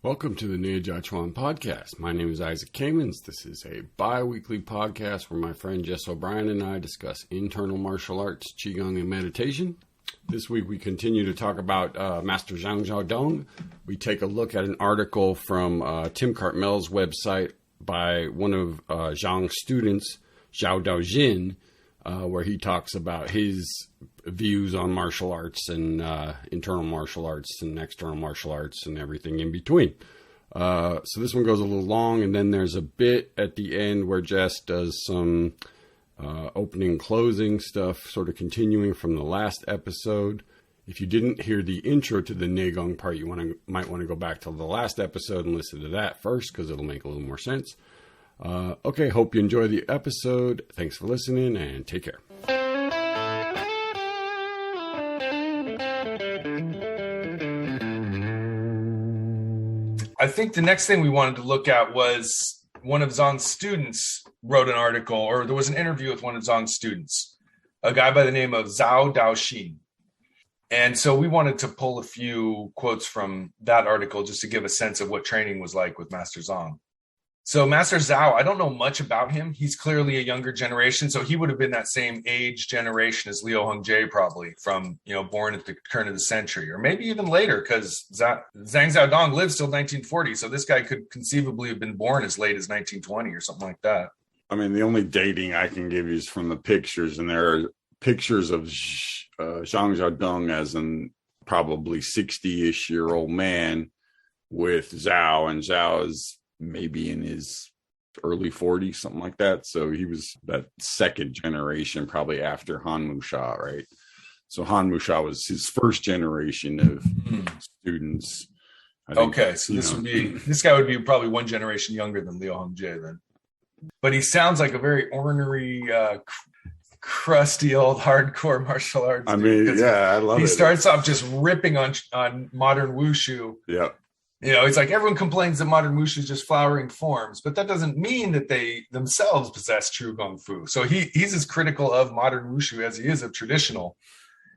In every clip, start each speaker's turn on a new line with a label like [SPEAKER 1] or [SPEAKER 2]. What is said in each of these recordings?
[SPEAKER 1] Welcome to the Neijiaquan podcast. My name is Isaac Kamens. This is a bi-weekly podcast where my friend Jess O'Brien and I discuss internal martial arts, Qigong, and meditation. This week we continue to talk about Master Zhang Zhao. We take a look at an article from Tim Cartmel's website by one of Zhang's students, Zhao Daojin, where he talks about his views on martial arts and internal martial arts and external martial arts and everything in between. So this one goes a little long, and then there's a bit at the end where Jess does some opening and closing stuff, sort of continuing from the last episode. If you didn't hear the intro to the Neigong part, you might want to go back to the last episode and listen to that first, because it'll make a little more sense. Okay, hope you enjoy the episode. Thanks for listening, and take care.
[SPEAKER 2] I think the next thing we wanted to look at was one of Zhang's students wrote an article, or there was an interview with one of Zhang's students, a guy by the name of Zhao Daoxin. And so we wanted to pull a few quotes from that article just to give a sense of what training was like with Master Zhang. So Master Zhao, I don't know much about him. He's clearly a younger generation. So he would have been that same age generation as Liu Hongzhi, probably from, born at the turn of the century, or maybe even later, because Zhang Zhaodong lived till 1940. So this guy could conceivably have been born as late as 1920 or something like that.
[SPEAKER 3] I mean, the only dating I can give you is from the pictures, and there are pictures of Zhang Zhaodong as an probably 60-ish-year-old man with Zhao, and Zhao is maybe in his early 40s, something like that. So he was that second generation, probably after Han Musha, right? So Han Musha was his first generation of students.
[SPEAKER 2] Okay, so this guy would be probably one generation younger than Liu Hongzhi then. But he sounds like a very ornery, crusty old hardcore martial arts.
[SPEAKER 3] I mean, yeah, I love it.
[SPEAKER 2] He starts off just ripping on modern wushu.
[SPEAKER 3] Yeah.
[SPEAKER 2] It's like everyone complains that modern wushu is just flowering forms, but that doesn't mean that they themselves possess true Kung Fu. So he's as critical of modern wushu as he is of traditional.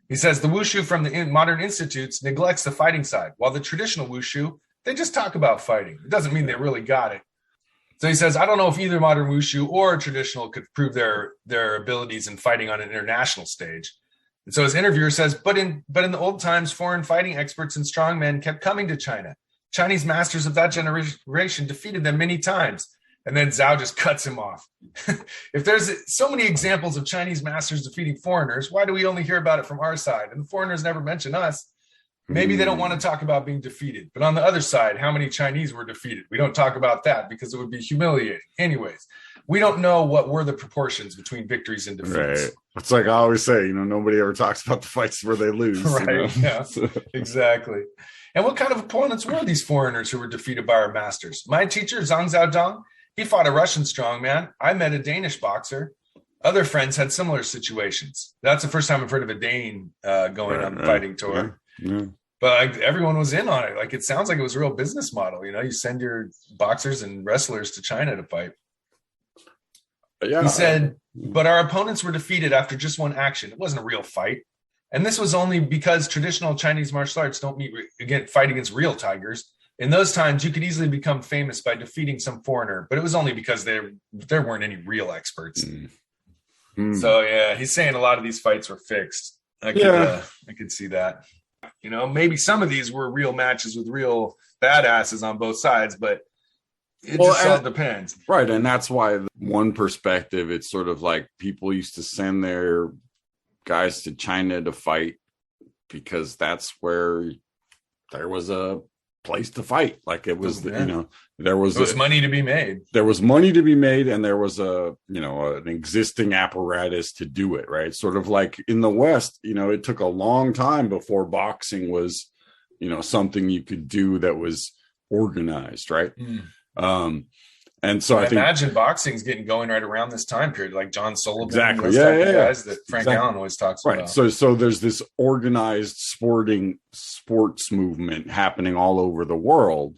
[SPEAKER 2] He says the wushu from the modern institutes neglects the fighting side, while the traditional wushu, they just talk about fighting. It doesn't mean they really got it. So he says, I don't know if either modern wushu or traditional could prove their abilities in fighting on an international stage. And so his interviewer says, but in the old times, foreign fighting experts and strongmen kept coming to China. Chinese masters of that generation defeated them many times. And then Zhao just cuts him off. If there's so many examples of Chinese masters defeating foreigners, why do we only hear about it from our side? And the foreigners never mention us. Maybe they don't want to talk about being defeated. But on the other side, how many Chinese were defeated? We don't talk about that because it would be humiliating. Anyways, we don't know what were the proportions between victories and defeats.
[SPEAKER 3] Right. It's like I always say, nobody ever talks about the fights where they lose.
[SPEAKER 2] Right. Yeah, exactly. And what kind of opponents were these foreigners who were defeated by our masters? My teacher, Zhang Zhaodong, he fought a Russian strongman. I met a Danish boxer. Other friends had similar situations. That's the first time I've heard of a Dane going on the fighting tour. Yeah. But everyone was in on it. Like, it sounds like it was a real business model. You send your boxers and wrestlers to China to fight. Yeah. He said, but our opponents were defeated after just one action. It wasn't a real fight. And this was only because traditional Chinese martial arts don't fight against real tigers. In those times, you could easily become famous by defeating some foreigner, but it was only because there weren't any real experts. So yeah, he's saying a lot of these fights were fixed. I could see that. Maybe some of these were real matches with real badasses on both sides, but it just all depends.
[SPEAKER 3] Right, and that's why one perspective, it's sort of like people used to send their guys to China to fight because that's where there was a place to fight. Like it was, there was
[SPEAKER 2] money to be made.
[SPEAKER 3] There was money to be made, and there was an existing apparatus to do it. Right, sort of like in the West. It took a long time before boxing was, something you could do that was organized. Right. And so I think
[SPEAKER 2] imagine boxing's getting going right around this time period, like John Sullivan.
[SPEAKER 3] Exactly.
[SPEAKER 2] Guys that Frank Allen always talks about.
[SPEAKER 3] Right. So there's this organized sports movement happening all over the world.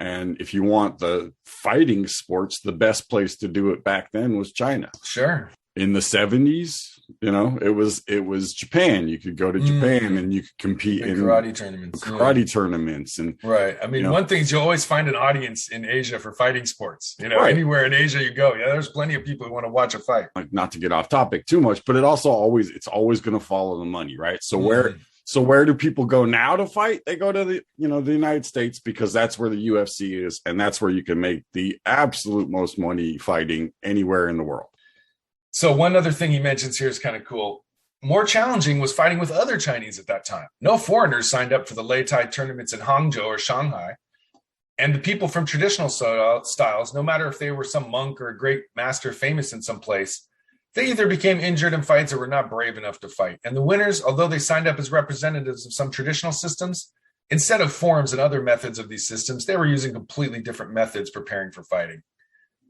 [SPEAKER 3] And if you want the fighting sports, the best place to do it back then was China.
[SPEAKER 2] Sure.
[SPEAKER 3] in the 70s, it was Japan. You could go to Japan and you could compete in
[SPEAKER 2] karate
[SPEAKER 3] tournaments. And
[SPEAKER 2] right. I mean, one thing is you always find an audience in Asia for fighting sports.
[SPEAKER 3] Right.
[SPEAKER 2] Anywhere in Asia you go, there's plenty of people who want to watch a fight.
[SPEAKER 3] Like, not to get off topic too much, but it's always going to follow the money, right? So where do people go now to fight? They go to the United States, because that's where the UFC is, and that's where you can make the absolute most money fighting anywhere in the world.
[SPEAKER 2] So one other thing he mentions here is kind of cool. More challenging was fighting with other Chinese at that time. No foreigners signed up for the Lei Tai tournaments in Hangzhou or Shanghai. And the people from traditional styles, no matter if they were some monk or a great master famous in some place, they either became injured in fights or were not brave enough to fight. And the winners, although they signed up as representatives of some traditional systems, instead of forms and other methods of these systems, they were using completely different methods preparing for fighting.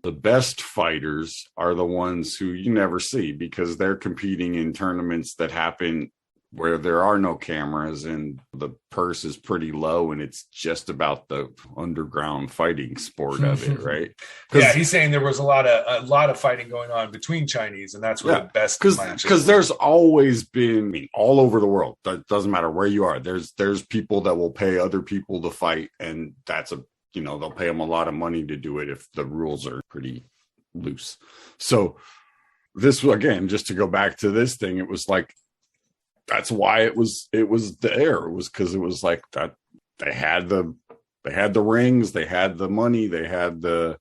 [SPEAKER 3] The best fighters are the ones who you never see, because they're competing in tournaments that happen where there are no cameras and the purse is pretty low, and it's just about the underground fighting sport of it, right?
[SPEAKER 2] Yeah, he's saying there was a lot of fighting going on between Chinese, and that's where the best matches.
[SPEAKER 3] Because there's always been, all over the world. That doesn't matter where you are. There's people that will pay other people to fight, and that's they'll pay them a lot of money to do it if the rules are pretty loose. So this, again, just to go back to this thing, it was like, that's why it was there. It was because it was like that. They had the rings, they had the money, they had the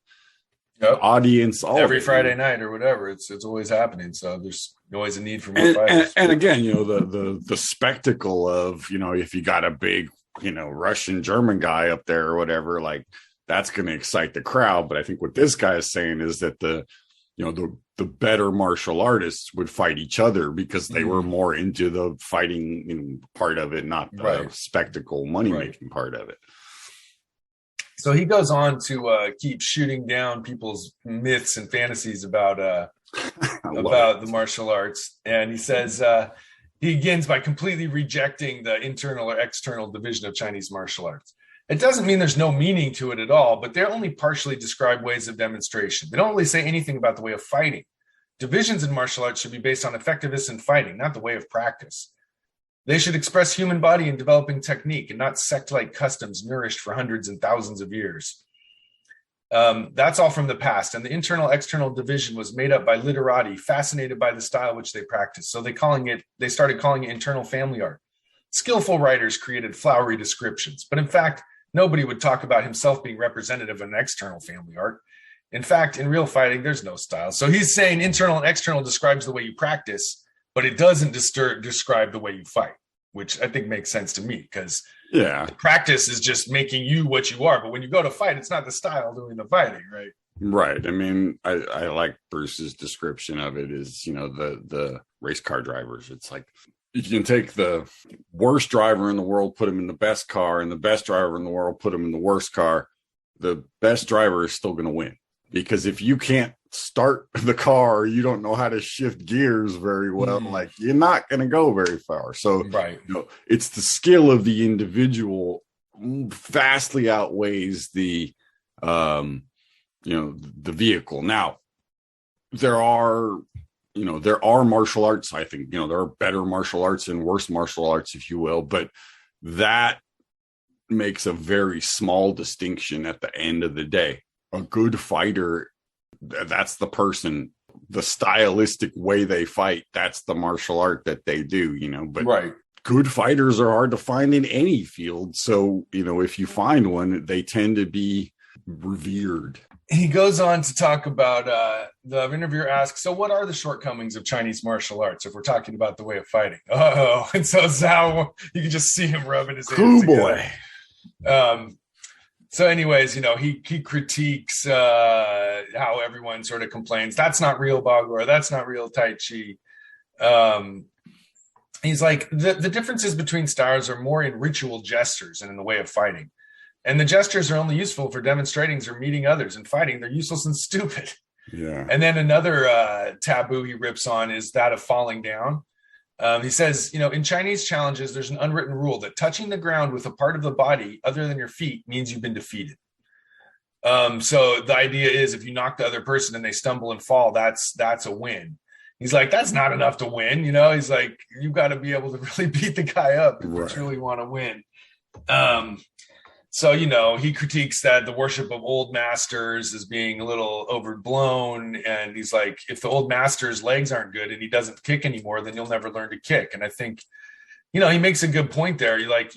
[SPEAKER 3] audience.
[SPEAKER 2] Every Friday night or whatever, it's always happening. So there's always a need for more fighters.
[SPEAKER 3] And again, the spectacle of, if you got a big, Russian German guy up there or whatever, like, that's going to excite the crowd. But I think what this guy is saying is that the better martial artists would fight each other because they were more into the fighting part of it, not the spectacle money making part of it.
[SPEAKER 2] So he goes on to keep shooting down people's myths and fantasies about the martial arts. And he says, he begins by completely rejecting the internal or external division of Chinese martial arts. It doesn't mean there's no meaning to it at all, but they're only partially described ways of demonstration. They don't really say anything about the way of fighting. Divisions in martial arts should be based on effectiveness in fighting, not the way of practice. They should express human body in developing technique and not sect-like customs nourished for hundreds and thousands of years. That's all from the past. And the internal-external division was made up by literati fascinated by the style which they practiced. So they started calling it internal family art. Skillful writers created flowery descriptions. But in fact, nobody would talk about himself being representative of an external family art. In fact, in real fighting, there's no style. So he's saying internal and external describes the way you practice, but it doesn't describe the way you fight, which I think makes sense to me, because practice is just making you what you are. But when you go to fight, it's not the style doing the fighting, right?
[SPEAKER 3] Right. I mean, I like Bruce's description of it is, the race car drivers. It's like, you can take the worst driver in the world, put him in the best car, and the best driver in the world, put him in the worst car. The best driver is still going to win, because if you can't start the car, or you don't know how to shift gears very well, like, you're not going to go very far. So it's the skill of the individual vastly outweighs the vehicle. Now, there are martial arts. I think, there are better martial arts and worse martial arts, if you will, but that makes a very small distinction at the end of the day. A good fighter, that's the person, the stylistic way they fight, that's the martial art that they do, but good fighters are hard to find in any field. So, if you find one, they tend to be revered.
[SPEAKER 2] He goes on to talk about, the interviewer asks, so what are the shortcomings of Chinese martial arts if we're talking about the way of fighting? Oh, and so Zhao, you can just see him rubbing his hands together. So anyways, he critiques how everyone sort of complains, that's not real Bagua, that's not real Tai Chi. He's like, the differences between styles are more in ritual gestures and in the way of fighting. And the gestures are only useful for demonstrating or meeting others. In fighting, they're useless and stupid.
[SPEAKER 3] Yeah.
[SPEAKER 2] And then another taboo he rips on is that of falling down. He says, in Chinese challenges, there's an unwritten rule that touching the ground with a part of the body other than your feet means you've been defeated. So the idea is if you knock the other person and they stumble and fall, that's a win. He's like, that's not enough to win. You know, he's like, you got to be able to really beat the guy up if you truly want to win. So, you know, he critiques that the worship of old masters is being a little overblown. And he's like, if the old master's legs aren't good and he doesn't kick anymore, then you'll never learn to kick. And I think, you know, he makes a good point there. You're like,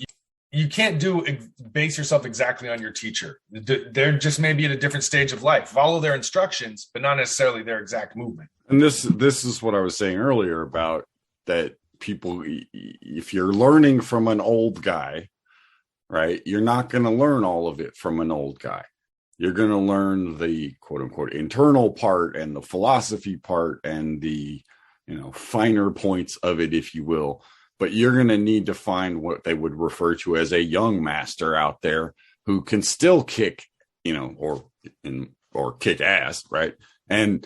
[SPEAKER 2] you can't base yourself exactly on your teacher. They're just maybe at a different stage of life. Follow their instructions, but not necessarily their exact movement.
[SPEAKER 3] And this is what I was saying earlier about that people, if you're learning from an old guy, right, you're not going to learn all of it from an old guy. You're going to learn the quote unquote internal part and the philosophy part and the, you know, finer points of it, if you will. But you're going to need to find what they would refer to as a young master out there who can still kick, you know, or kick ass, right? And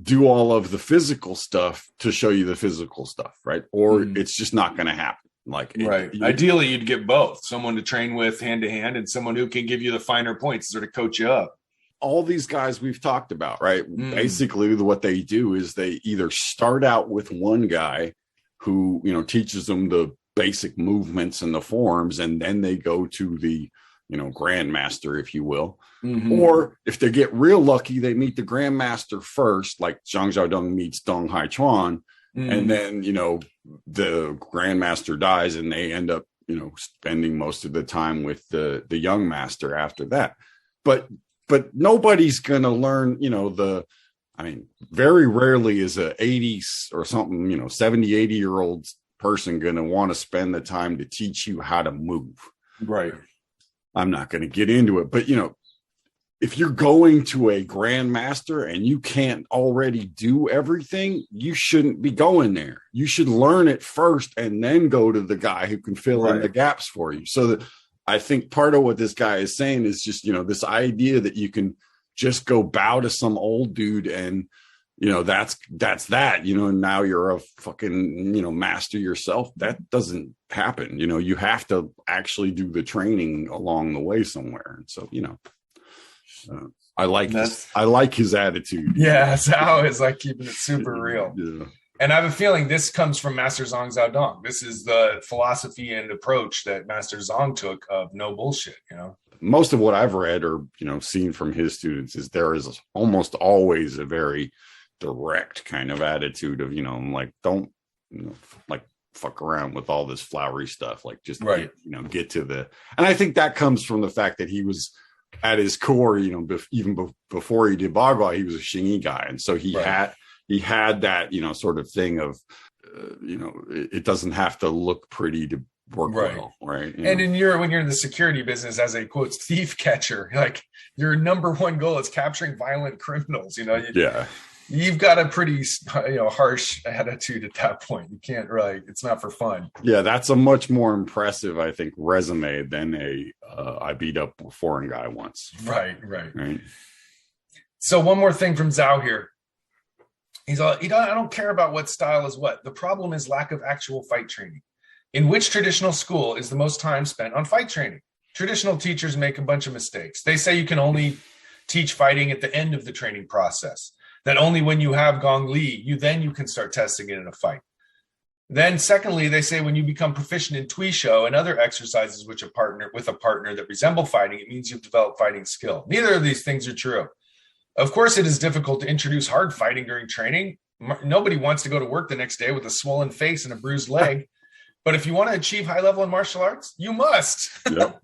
[SPEAKER 3] do all of the physical stuff to show you the physical stuff, right? Or it's just not going to happen. Like,
[SPEAKER 2] ideally, you'd get both: someone to train with hand to hand, and someone who can give you the finer points, sort of coach you up.
[SPEAKER 3] All these guys we've talked about, right? Basically, what they do is they either start out with one guy who, you know, teaches them the basic movements and the forms, and then they go to the, you know, grandmaster, if you will. Or if they get real lucky, they meet the grandmaster first, like Zhang Zhao meets Dong Haichuan, and then, you know, the grandmaster dies and they end up, you know, spending most of the time with the young master after that. But nobody's gonna learn, you know, very rarely is a 80s or something, you know, 70, 80-year-old person going to want to spend the time to teach you how to move.
[SPEAKER 2] Right.
[SPEAKER 3] I'm not going to get into it, but, you know, if you're going to a grandmaster and you can't already do everything, you shouldn't be going there. You should learn it first and then go to the guy who can fill in the gaps for you. So I think part of what this guy is saying is just, you know, this idea that you can just go bow to some old dude and, you know, that's that, you know, and now you're a fucking, you know, master yourself. That doesn't happen. You know, you have to actually do the training along the way somewhere. And so, you know, I like his attitude.
[SPEAKER 2] Yeah, Zhao is like keeping it super real.
[SPEAKER 3] Yeah.
[SPEAKER 2] And I have a feeling this comes from Master Zhang Zhao. This is the philosophy and approach that Master Zhang took of no bullshit, you know.
[SPEAKER 3] Most of what I've read or, you know, seen from his students is there is almost always a very direct kind of attitude of, you know, like, don't, you know, like fuck around with all this flowery stuff. Like, just get to the, and I think that comes from the fact that he was at his core, you know, even before he did Bagua, he was a Xingyi guy. And so he had that, you know, sort of thing of, you know, it doesn't have to look pretty to work well, right?
[SPEAKER 2] And when you're in the security business as a quote thief catcher, like your number one goal is capturing violent criminals. You know, you've got a pretty, you know, harsh attitude at that point. You can't it's not for fun.
[SPEAKER 3] Yeah, that's a much more impressive, I think, resume than I beat up a foreign guy once.
[SPEAKER 2] Right. So one more thing from Zhao here. I don't care about what style is what. The problem is lack of actual fight training. In which traditional school is the most time spent on fight training? Traditional teachers make a bunch of mistakes. They say you can only teach fighting at the end of the training process, that only when you have Gong Li, you can start testing it in a fight. Then secondly, they say when you become proficient in Tui Shou and other exercises with a partner that resemble fighting, it means you've developed fighting skill. Neither of these things are true. Of course, it is difficult to introduce hard fighting during training. Nobody wants to go to work the next day with a swollen face and a bruised leg. But if you want to achieve high level in martial arts, you must.
[SPEAKER 3] Yep.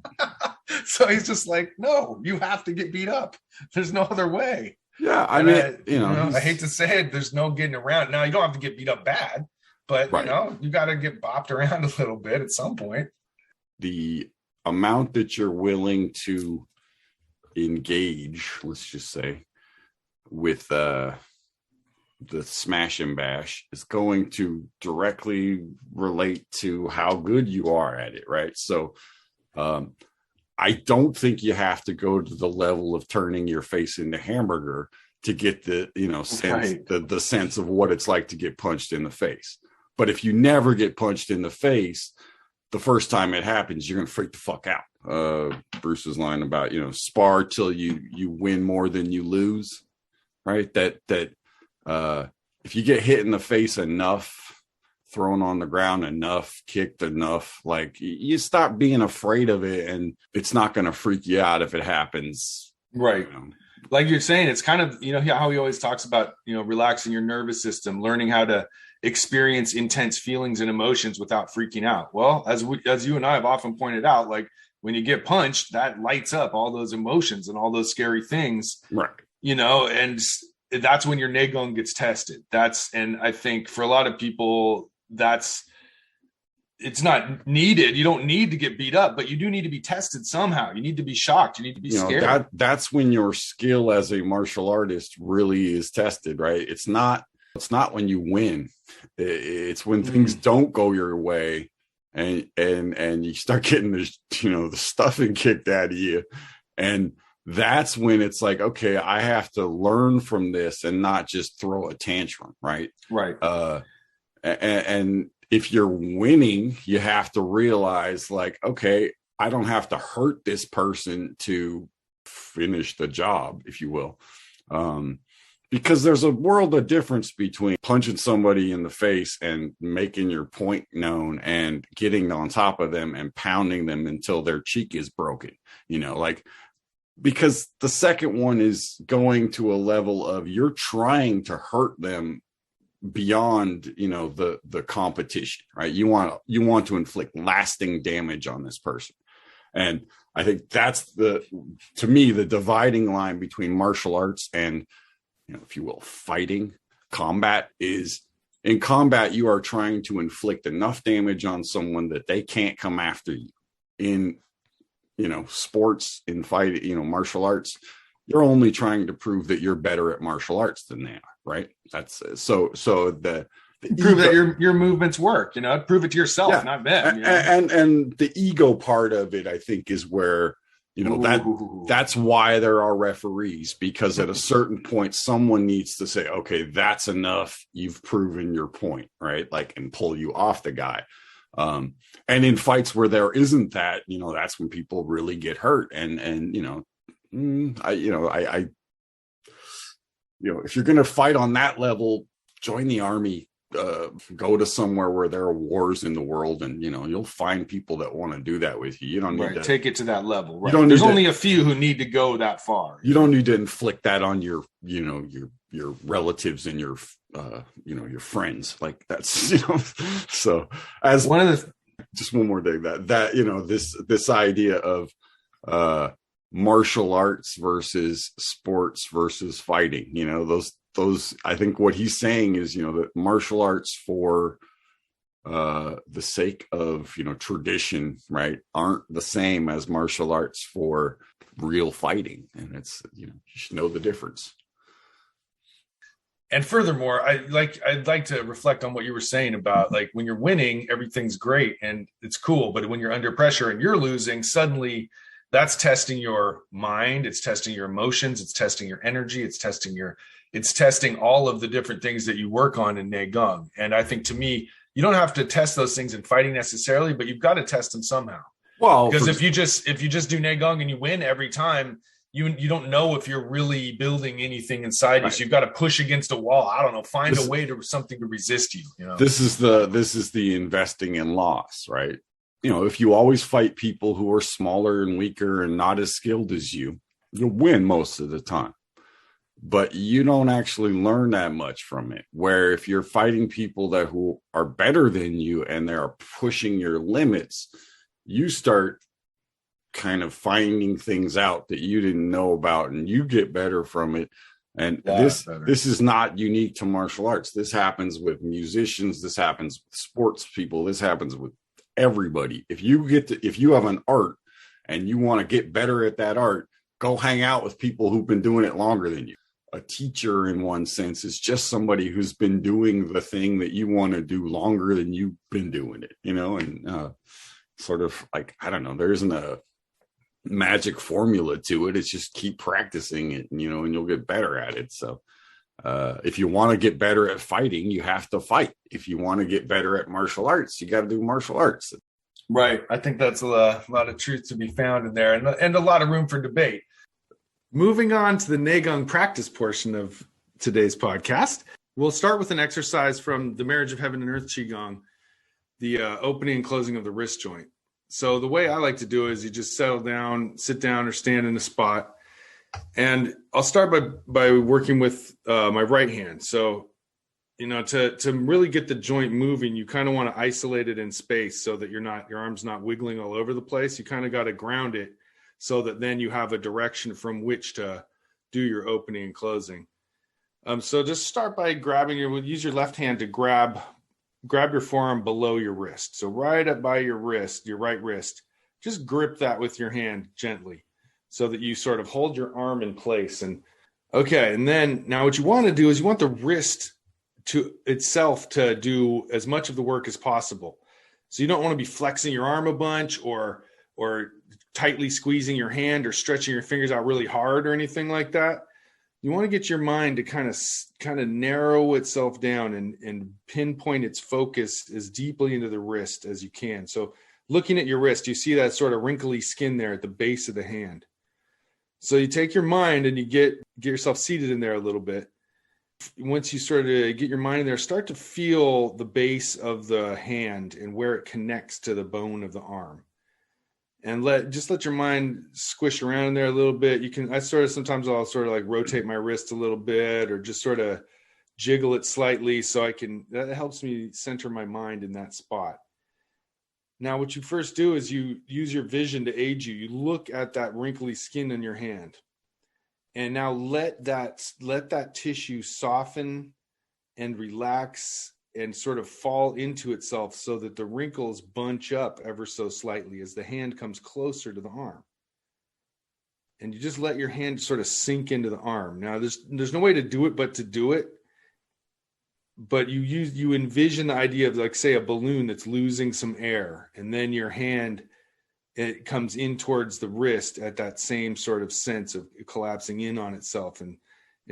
[SPEAKER 2] So he's just like, no, you have to get beat up. There's no other way.
[SPEAKER 3] Yeah, I mean, you know,
[SPEAKER 2] I hate to say it, there's no getting around. Now, you don't have to get beat up bad, but you know, you got to get bopped around a little bit at some point.
[SPEAKER 3] The amount that you're willing to engage, let's just say, with the smash and bash is going to directly relate to how good you are at it, right? So I don't think you have to go to the level of turning your face into hamburger to get the, you know, sense, the sense of what it's like to get punched in the face. But if you never get punched in the face, the first time it happens, you're going to freak the fuck out. Bruce's line about, you know, spar till you win more than you lose, right? That if you get hit in the face enough, thrown on the ground enough, kicked enough, like you stop being afraid of it, and it's not going to freak you out if it happens.
[SPEAKER 2] Right. Like you're saying, it's kind of, how he always talks about, relaxing your nervous system, learning how to experience intense feelings and emotions without freaking out. Well, as you and I have often pointed out, like when you get punched, that lights up all those emotions and all those scary things.
[SPEAKER 3] Right.
[SPEAKER 2] And that's when your Neijiaquan gets tested. And I think for a lot of people, it's not needed. You don't need to get beat up, but you do need to be tested somehow. You need to be shocked. You need to be scared.
[SPEAKER 3] That's when your skill as a martial artist really is tested, right? It's not when you win. It's when things don't go your way, and you start getting the stuffing kicked out of you, and that's when it's like, okay, I have to learn from this and not just throw a tantrum, right?
[SPEAKER 2] Right.
[SPEAKER 3] And if you're winning, you have to realize, like, okay, I don't have to hurt this person to finish the job, if you will. Because there's a world of difference between punching somebody in the face and making your point known and getting on top of them and pounding them until their cheek is broken, because the second one is going to a level of you're trying to hurt them beyond the competition, right? You want to inflict lasting damage on this person, and I think that's to me the dividing line between martial arts and, if you will, fighting. Combat is, in combat you are trying to inflict enough damage on someone that they can't come after you. In sports, in fight, martial arts, you're only trying to prove that you're better at martial arts than they are. Right. That's so the
[SPEAKER 2] prove ego, that your movements work, prove it to yourself, not them.
[SPEAKER 3] And the ego part of it, I think, is where, that's why there are referees, because at a certain point, someone needs to say, okay, that's enough. You've proven your point, right? Like, and pull you off the guy. And in fights where there isn't that, that's when people really get hurt. If you're going to fight on that level, join the army, go to somewhere where there are wars in the world, and, you'll find people that want to do that with you. You don't need to
[SPEAKER 2] take it to that level. Right. There's only a few who need to go that far.
[SPEAKER 3] You don't need to inflict that on your relatives and your friends. Like, that's, so as
[SPEAKER 2] one of the,
[SPEAKER 3] just one more thing that this idea of, martial arts versus sports versus fighting, those I think what he's saying is, that martial arts for the sake of, tradition, right, aren't the same as martial arts for real fighting. And it's, you should know the difference.
[SPEAKER 2] And furthermore, I'd like to reflect on what you were saying about, like, when you're winning, everything's great and it's cool. But when you're under pressure and you're losing, suddenly that's testing your mind. It's testing your emotions. It's testing your energy. It's testing all of the different things that you work on in Neijiaquan. And I think, to me, you don't have to test those things in fighting necessarily, but you've got to test them somehow. Well, because if you just do Neijiaquan and you win every time, you don't know if you're really building anything inside you. Right. So you've got to push against a wall. I don't know, find a way to something to resist you.
[SPEAKER 3] This is the investing in loss, right? If you always fight people who are smaller and weaker and not as skilled as you'll win most of the time. But you don't actually learn that much from it. Where if you're fighting people who are better than you and they're pushing your limits, you start kind of finding things out that you didn't know about, and you get better from it. And this is not unique to martial arts. This happens with musicians. This happens with sports people. This happens with everybody. If you have an art and you want to get better at that art, go hang out with people who've been doing it longer than you. A teacher, in one sense, is just somebody who's been doing the thing that you want to do longer than you've been doing it, and sort of like, I don't know, there isn't a magic formula to it. It's just keep practicing it, and you'll get better at it. So if you want to get better at fighting, you have to fight. If you want to get better at martial arts, you got to do martial arts.
[SPEAKER 2] Right. I think that's a lot of truth to be found in there, and a lot of room for debate. Moving on to the Neijiaquan practice portion of today's podcast, We'll start with an exercise from the Marriage of Heaven and Earth Qigong, the opening and closing of the wrist joint. So the way I like to do it is you just settle down, sit down, or stand in a spot. And I'll start by working with my right hand. So, to really get the joint moving, you kind of want to isolate it in space so that your arm's not wiggling all over the place. You kind of got to ground it so that then you have a direction from which to do your opening and closing. So just start by use your left hand to grab your forearm below your wrist. So right up by your wrist, your right wrist, just grip that with your hand gently so that you sort of hold your arm in place. And then now what you want to do is you want the wrist to itself to do as much of the work as possible. So you don't want to be flexing your arm a bunch or tightly squeezing your hand or stretching your fingers out really hard or anything like that. You want to get your mind to kind of narrow itself down and pinpoint its focus as deeply into the wrist as you can. So looking at your wrist, you see that sort of wrinkly skin there at the base of the hand. So you take your mind and you get yourself seated in there a little bit. Once you sort of get your mind in there, start to feel the base of the hand and where it connects to the bone of the arm. And let your mind squish around in there a little bit. Sometimes I'll sort of like rotate my wrist a little bit or just sort of jiggle it slightly that helps me center my mind in that spot. Now, what you first do is you use your vision to aid you. You look at that wrinkly skin in your hand. And now let that tissue soften and relax and sort of fall into itself so that the wrinkles bunch up ever so slightly as the hand comes closer to the arm. And you just let your hand sort of sink into the arm. Now, there's no way to do it but to do it. But you envision the idea of, like, say, a balloon that's losing some air, and then your hand, it comes in towards the wrist at that same sort of sense of collapsing in on itself and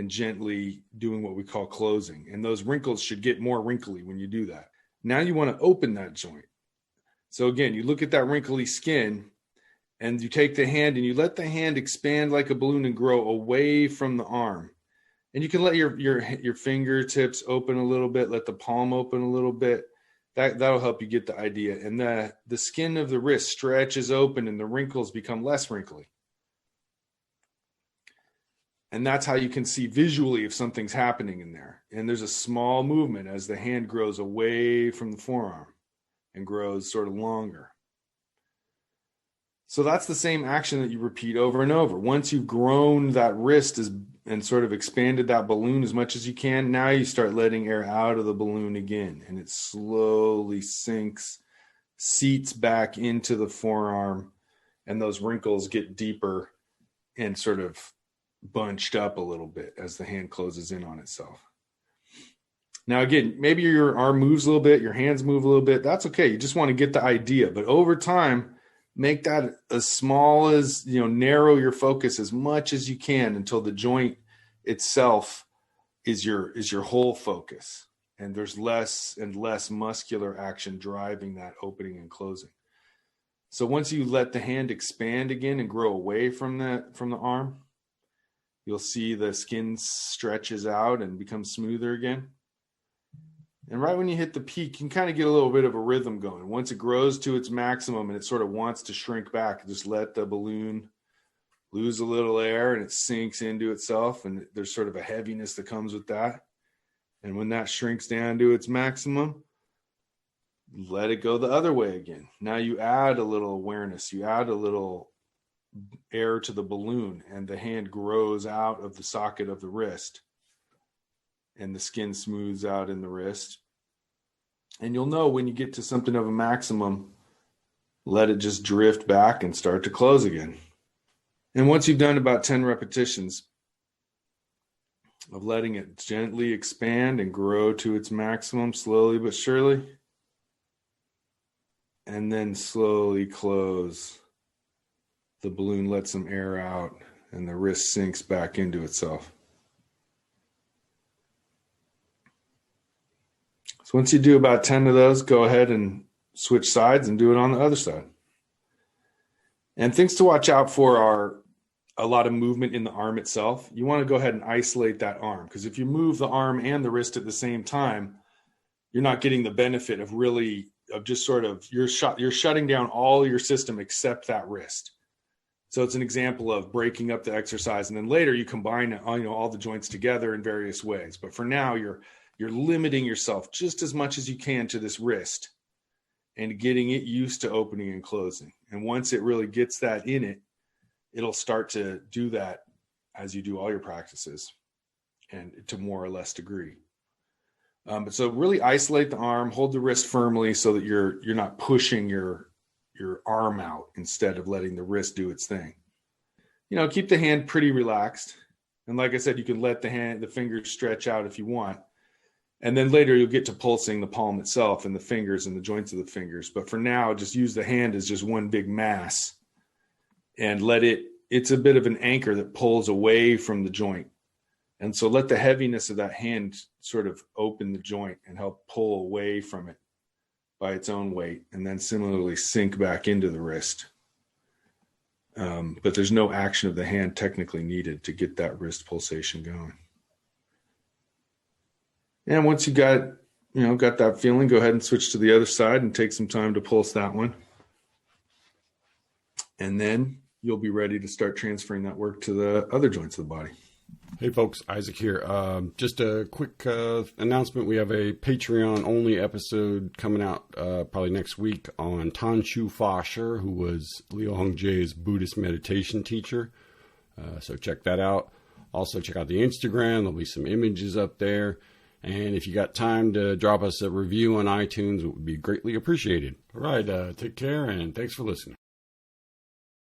[SPEAKER 2] gently doing what we call closing. And those wrinkles should get more wrinkly when you do that. Now you want to open that joint. So again, you look at that wrinkly skin and you take the hand and you let the hand expand like a balloon and grow away from the arm. And you can let your fingertips open a little bit, let the palm open a little bit. That'll help you get the idea. And the skin of the wrist stretches open and the wrinkles become less wrinkly. And that's how you can see visually if something's happening in there. And there's a small movement as the hand grows away from the forearm and grows sort of longer. So that's the same action that you repeat over and over. Once you've grown that wrist and sort of expanded that balloon as much as you can, now you start letting air out of the balloon again. And it slowly seats back into the forearm. And those wrinkles get deeper and sort of bunched up a little bit as the hand closes in on itself. Now, again, maybe your arm moves a little bit, your hands move a little bit. That's okay. You just want to get the idea. But over time, make that as small as, narrow your focus as much as you can until the joint itself is your whole focus. And there's less and less muscular action driving that opening and closing. So once you let the hand expand again and grow away from the arm, you'll see the skin stretches out and becomes smoother again. And right when you hit the peak, you can kind of get a little bit of a rhythm going. Once it grows to its maximum and it sort of wants to shrink back, just let the balloon lose a little air and it sinks into itself. And there's sort of a heaviness that comes with that. And when that shrinks down to its maximum, let it go the other way again. Now you add a little awareness. You add a little air to the balloon and the hand grows out of the socket of the wrist and the skin smooths out in the wrist. And you'll know when you get to something of a maximum, let it just drift back and start to close again. And once you've done about 10 repetitions of letting it gently expand and grow to its maximum, slowly but surely, and then slowly close, the balloon lets some air out and the wrist sinks back into itself. So once you do about 10 of those, go ahead and switch sides and do it on the other side. And things to watch out for are
[SPEAKER 4] a lot of movement in the arm itself, you want to go ahead and isolate that arm. Because if you move the arm and the wrist at the same time, you're not getting the benefit of just sort of, you're shutting down all your system except that wrist. So it's an example of breaking up the exercise. And then later you combine all the joints together in various ways. But for now, you're limiting yourself just as much as you can to this wrist and getting it used to opening and closing. And once it really gets that in it, it'll start to do that as you do all your practices, and to more or less degree. But so really isolate the arm, hold the wrist firmly so that you're not pushing your arm out instead of letting the wrist do its thing. Keep the hand pretty relaxed. And like I said, you can let the fingers stretch out if you want. And then later you'll get to pulsing the palm itself and the fingers and the joints of the fingers. But for now, just use the hand as just one big mass and it's a bit of an anchor that pulls away from the joint. And so let the heaviness of that hand sort of open the joint and help pull away from it by its own weight, and then similarly sink back into the wrist. But there's no action of the hand technically needed to get that wrist pulsation going. And once you got that feeling, go ahead and switch to the other side and take some time to pulse that one. And then you'll be ready to start transferring that work to the other joints of the body.
[SPEAKER 1] Hey folks, Isaac here. Just a quick announcement. We have a Patreon-only episode coming out probably next week on Tan Shu Fa Shi, who was Liu Hongji's Buddhist meditation teacher. So check that out. Also check out the Instagram. There'll be some images up there. And if you got time to drop us a review on iTunes, it would be greatly appreciated. All right, take care, and thanks for listening.